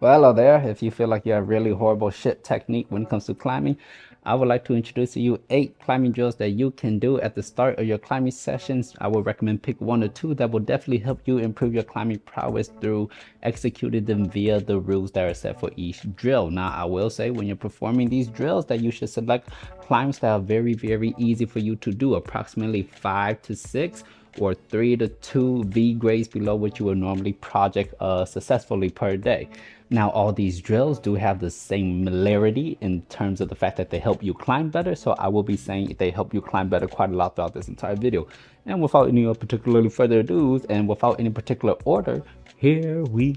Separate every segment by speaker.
Speaker 1: Well, hello there. If you feel like you have really horrible shit technique when it comes to climbing, I would like to introduce to you 8 climbing drills that you can do at the start of your climbing sessions. I would recommend pick 1 or 2 that will definitely help you improve your climbing prowess through executing them via the rules that are set for each drill. Now, I will say when you're performing these drills that you should select climbs that are very easy for you to do, approximately 5 to 6 or 3 to 2 B grades below what you would normally project successfully per day. Now, all these drills do have the similarity in terms of the fact that they help you climb better. So I will be saying they help you climb better quite a lot throughout this entire video. And without any particularly further ado and without any particular order, here we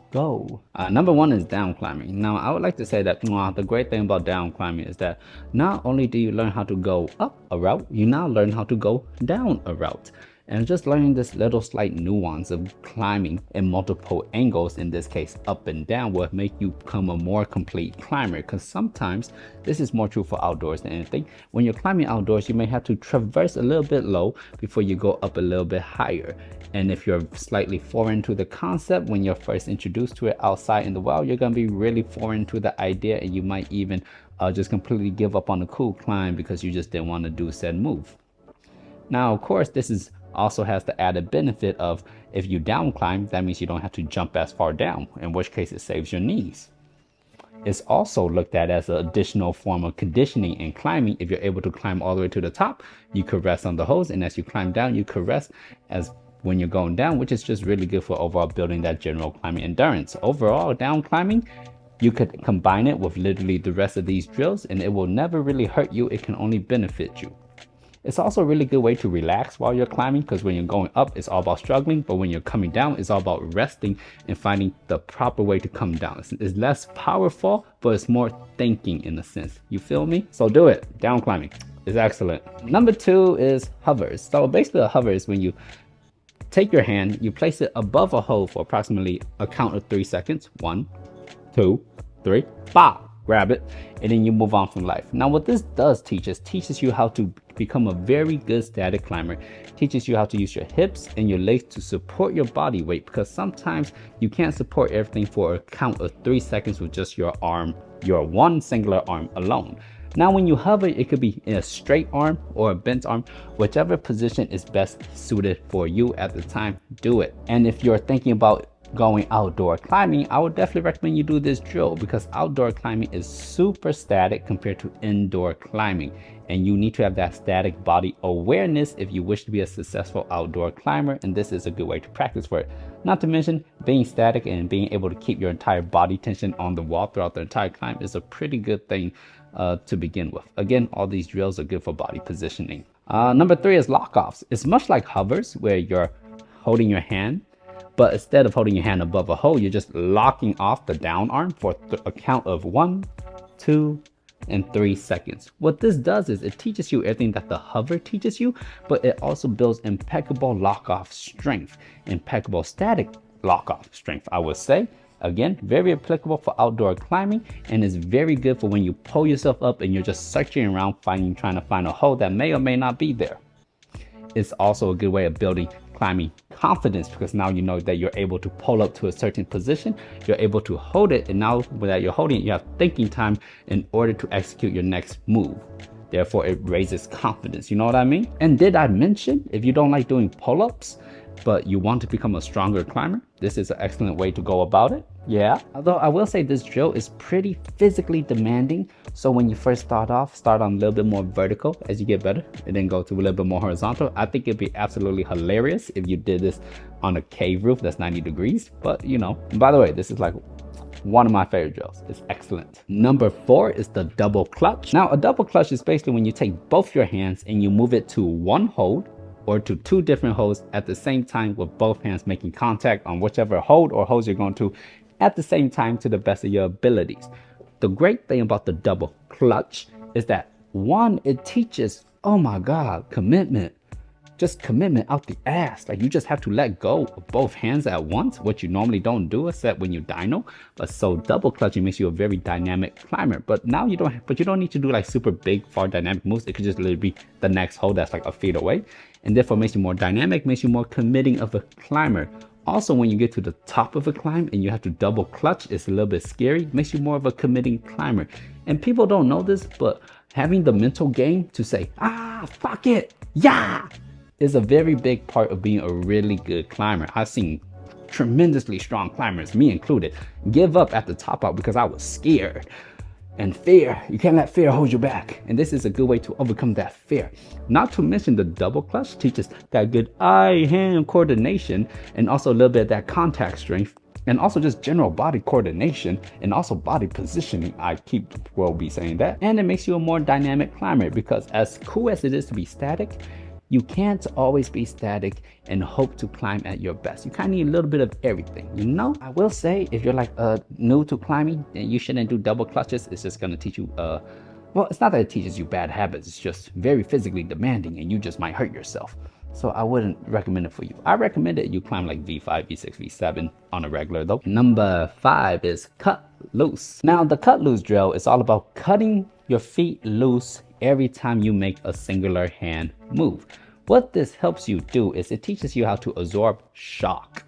Speaker 1: go. Number 1 is down climbing. Now, I would like to say that the great thing about down climbing is that not only do you learn how to go up a route, you now learn how to go down a route. And just learning this little slight nuance of climbing in multiple angles, in this case up and down, will make you become a more complete climber. Because sometimes, this is more true for outdoors than anything, when you're climbing outdoors, you may have to traverse a little bit low before you go up a little bit higher. And if you're slightly foreign to the concept when you're first introduced to it outside in the wild, you're going to be really foreign to the idea, and you might even just completely give up on the cool climb because you just didn't want to do said move. Now, of course, this is also has the added benefit of if you down climb, that means you don't have to jump as far down, in which case it saves your knees. It's also looked at as an additional form of conditioning in climbing. If you're able to climb all the way to the top, you could rest on the hose, and as you climb down, you could rest as when you're going down, which is just really good for overall building that general climbing endurance. Overall, down climbing, you could combine it with literally the rest of these drills, and it will never really hurt you. It can only benefit you. It's also a really good way to relax while you're climbing, because when you're going up, it's all about struggling, but when you're coming down, it's all about resting and finding the proper way to come down. It's less powerful, but it's more thinking in a sense. You feel me? So do it. Down climbing is excellent. Number 2 is hovers. So basically a hover is when you take your hand, you place it above a hole for approximately a count of 3 seconds. 1, 2, 3, bah! Grab it, and then you move on from life. Now, what this does teaches you how to become a very good static climber. Teaches you how to use your hips and your legs to support your body weight, because sometimes you can't support everything for a count of 3 seconds with just your arm, your one singular arm alone. Now, when you hover, it could be in a straight arm or a bent arm, whichever position is best suited for you at the time, do it. And if you're thinking about going outdoor climbing, I would definitely recommend you do this drill, because outdoor climbing is super static compared to indoor climbing, and you need to have that static body awareness if you wish to be a successful outdoor climber, and this is a good way to practice for it. Not to mention, being static and being able to keep your entire body tension on the wall throughout the entire climb is a pretty good thing to begin with. Again, all these drills are good for body positioning. Number 3 is lockoffs. It's much like hovers, where you're holding your hand, but instead of holding your hand above a hole, you're just locking off the down arm for a count of 1, 2, and 3 seconds. What this does is it teaches you everything that the hover teaches you, but it also builds impeccable lock-off strength, impeccable static lock-off strength, I would say. Again, very applicable for outdoor climbing, and is very good for when you pull yourself up and you're just searching around trying to find a hole that may or may not be there. It's also a good way of building climbing confidence, because now you know that you're able to pull up to a certain position, you're able to hold it, and now that you're holding it, you have thinking time in order to execute your next move. Therefore, it raises confidence. You know what I mean? And did I mention, if you don't like doing pull-ups, but you want to become a stronger climber, this is an excellent way to go about it. Yeah, although I will say this drill is pretty physically demanding. So when you first start on a little bit more vertical as you get better, and then go to a little bit more horizontal. I think it'd be absolutely hilarious if you did this on a cave roof that's 90 degrees. But you know, by the way, this is like one of my favorite drills. It's excellent. Number 4 is the double clutch. Now, a double clutch is basically when you take both your hands and you move it to one hold, or to 2 different holds at the same time, with both hands making contact on whichever hold or holds you're going to at the same time to the best of your abilities. The great thing about the double clutch is that, 1, it teaches, oh my God, commitment. Just commitment out the ass. Like, you just have to let go of both hands at once, what you normally don't do except when you dyno. But so double clutching makes you a very dynamic climber. But now you don't need to do like super big, far dynamic moves. It could just literally be the next hold that's like a feet away. And therefore makes you more dynamic, makes you more committing of a climber. Also, when you get to the top of a climb and you have to double clutch, it's a little bit scary. Makes you more of a committing climber. And people don't know this, but having the mental game to say, ah, fuck it, yeah, is a very big part of being a really good climber. I've seen tremendously strong climbers, me included, give up at the top out because I was scared. And fear, you can't let fear hold you back. And this is a good way to overcome that fear. Not to mention the double clutch teaches that good eye-hand coordination and also a little bit of that contact strength and also just general body coordination and also body positioning. I will be saying that. And it makes you a more dynamic climber because as cool as it is to be static, you can't always be static and hope to climb at your best. You kind of need a little bit of everything, you know? I will say, if you're like new to climbing, then you shouldn't do double clutches. It's just gonna teach you, well, it's not that it teaches you bad habits. It's just very physically demanding and you just might hurt yourself. So I wouldn't recommend it for you. I recommend that you climb like V5, V6, V7 on a regular though. Number 5 is cut loose. Now the cut loose drill is all about cutting your feet loose every time you make a singular hand move. What this helps you do is it teaches you how to absorb shock.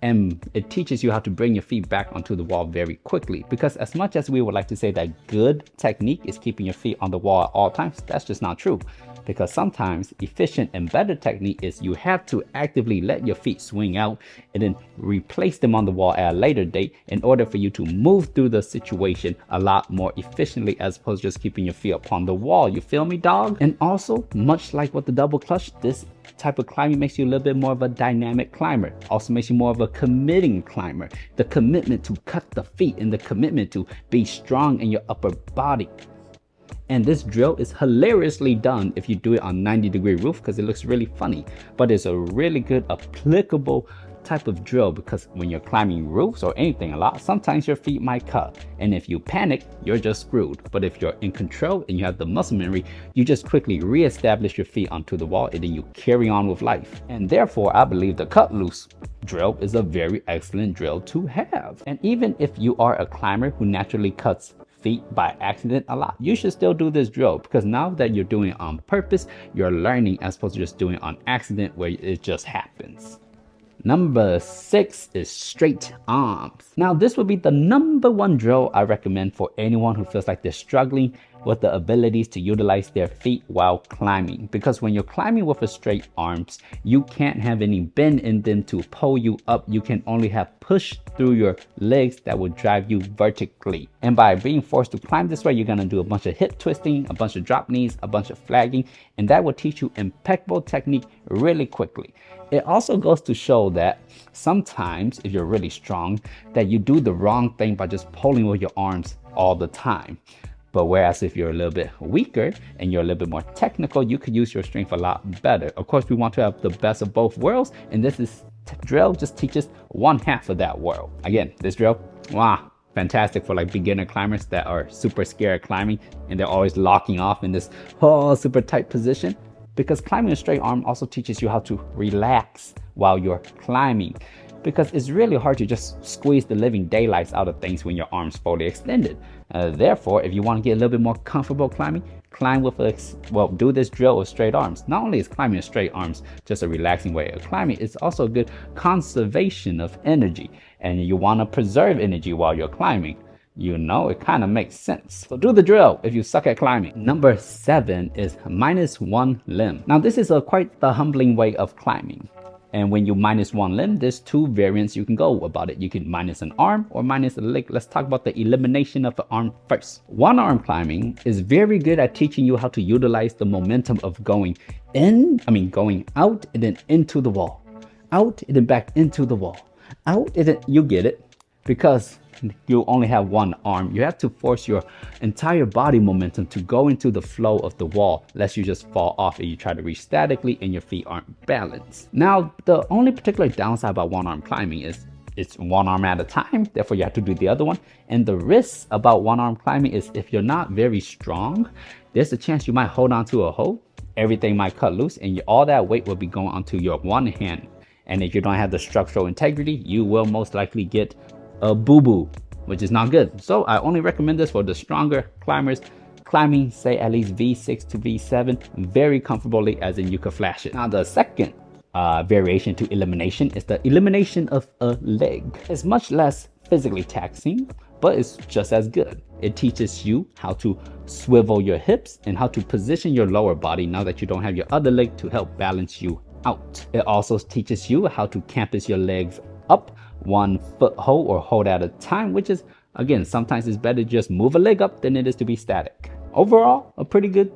Speaker 1: And it teaches you how to bring your feet back onto the wall very quickly. Because as much as we would like to say that good technique is keeping your feet on the wall at all times, that's just not true. Because sometimes efficient and better technique is you have to actively let your feet swing out and then replace them on the wall at a later date in order for you to move through the situation a lot more efficiently as opposed to just keeping your feet up on the wall. You feel me, dog? And also, much like with the double clutch, this type of climbing makes you a little bit more of a dynamic climber. Also makes you more of a committing climber. The commitment to cut the feet and the commitment to be strong in your upper body. And this drill is hilariously done if you do it on 90-degree roof because it looks really funny. But it's a really good applicable type of drill because when you're climbing roofs or anything a lot, sometimes your feet might cut. And if you panic, you're just screwed. But if you're in control and you have the muscle memory, you just quickly reestablish your feet onto the wall and then you carry on with life. And therefore, I believe the cut loose drill is a very excellent drill to have. And even if you are a climber who naturally cuts feet by accident a lot, you should still do this drill because now that you're doing it on purpose, you're learning as opposed to just doing it on accident where it just happens. Number 6 is straight arms. Now this would be the number 1 drill I recommend for anyone who feels like they're struggling with the abilities to utilize their feet while climbing. Because when you're climbing with a straight arms, you can't have any bend in them to pull you up. You can only have push through your legs that will drive you vertically. And by being forced to climb this way, you're gonna do a bunch of hip twisting, a bunch of drop knees, a bunch of flagging, and that will teach you impeccable technique really quickly. It also goes to show that sometimes if you're really strong, that you do the wrong thing by just pulling with your arms all the time. But whereas if you're a little bit weaker and you're a little bit more technical, you could use your strength a lot better. Of course, we want to have the best of both worlds, and this drill just teaches 1/2 of that world. Again, this drill, wow, fantastic for like beginner climbers that are super scared of climbing and they're always locking off in this super tight position. Because climbing a straight arm also teaches you how to relax while you're climbing. Because it's really hard to just squeeze the living daylights out of things when your arms fully extended. Therefore, if you want to get a little bit more comfortable climbing, climb with do this drill with straight arms. Not only is climbing with straight arms just a relaxing way of climbing, it's also a good conservation of energy. And you want to preserve energy while you're climbing. You know, it kind of makes sense. So do the drill if you suck at climbing. Number 7 is -1 limb. Now this is quite the humbling way of climbing. And when you -1 limb, there's 2 variants you can go about it. You can minus an arm or minus a leg. Let's talk about the elimination of the arm first. One arm climbing is very good at teaching you how to utilize the momentum of going out and then into the wall. Out and then back into the wall. Out and then, you get it. Because you only have one arm, you have to force your entire body momentum to go into the flow of the wall, lest you just fall off and you try to reach statically and your feet aren't balanced. Now, the only particular downside about one arm climbing is it's one arm at a time, therefore you have to do the other one. And the risk about one arm climbing is if you're not very strong, there's a chance you might hold on to a hole, everything might cut loose, and all that weight will be going onto your one hand. And if you don't have the structural integrity, you will most likely get a boo-boo, which is not good. So I only recommend this for the stronger climbers climbing, say at least V6 to V7 very comfortably, as in you could flash it. Now the second variation to elimination is the elimination of a leg. It's much less physically taxing, but it's just as good. It teaches you how to swivel your hips and how to position your lower body now that you don't have your other leg to help balance you out. It also teaches you how to campus your legs up 1 foot hold or hold at a time, which is, again, sometimes it's better to just move a leg up than it is to be static. Overall, a pretty good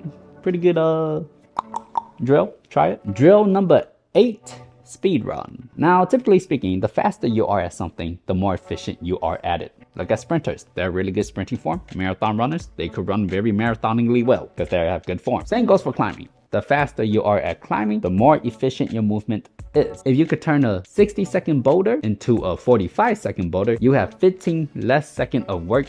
Speaker 1: drill. Try it. Drill number 8, speed run. Now, typically speaking, the faster you are at something, the more efficient you are at it. Look at sprinters. They're really good sprinting form. Marathon runners, they could run very marathoningly well because they have good form. Same goes for climbing. The faster you are at climbing, the more efficient your movement is. If you could turn a 60-second boulder into a 45-second boulder, you have 15 less seconds of work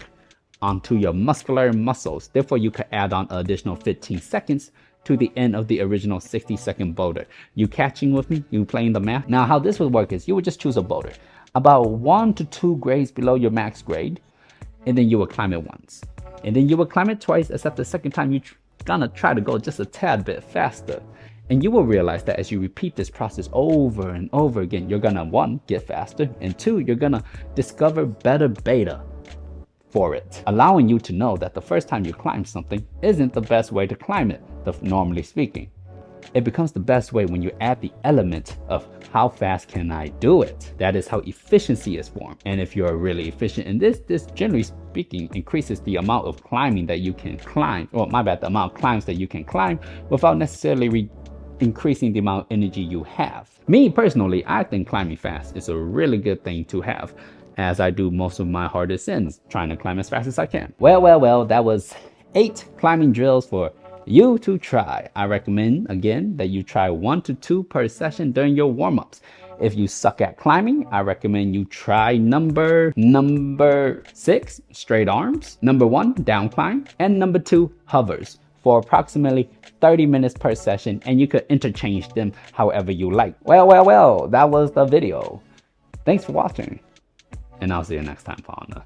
Speaker 1: onto your muscular muscles. Therefore, you could add on an additional 15 seconds to the end of the original 60-second boulder. You catching with me? You playing the math? Now, how this would work is you would just choose a boulder about 1 to 2 grades below your max grade, and then you would climb it once. And then you would climb it twice, except the second time you're gonna try to go just a tad bit faster. And you will realize that as you repeat this process over and over again, you're gonna, 1, get faster, and 2, you're gonna discover better beta for it, allowing you to know that the first time you climb something isn't the best way to climb it, normally speaking. It becomes the best way when you add the element of how fast can I do it? That is how efficiency is formed. And if you're really efficient in this generally speaking increases the amount of climbing that you can climb, or my bad, the amount of climbs that you can climb without necessarily increasing the amount of energy you have. Me personally, I think climbing fast is a really good thing to have, as I do most of my hardest sins, trying to climb as fast as I can. Well, that was 8 climbing drills for you to try. I recommend, again, that you try 1 to 2 per session during your warm-ups. If you suck at climbing, I recommend you try number 6, straight arms, number 1, down climb, and number 2, hovers, for approximately 30 minutes per session, and you could interchange them however you like. Well, that was the video. Thanks for watching, and I'll see you next time, partner.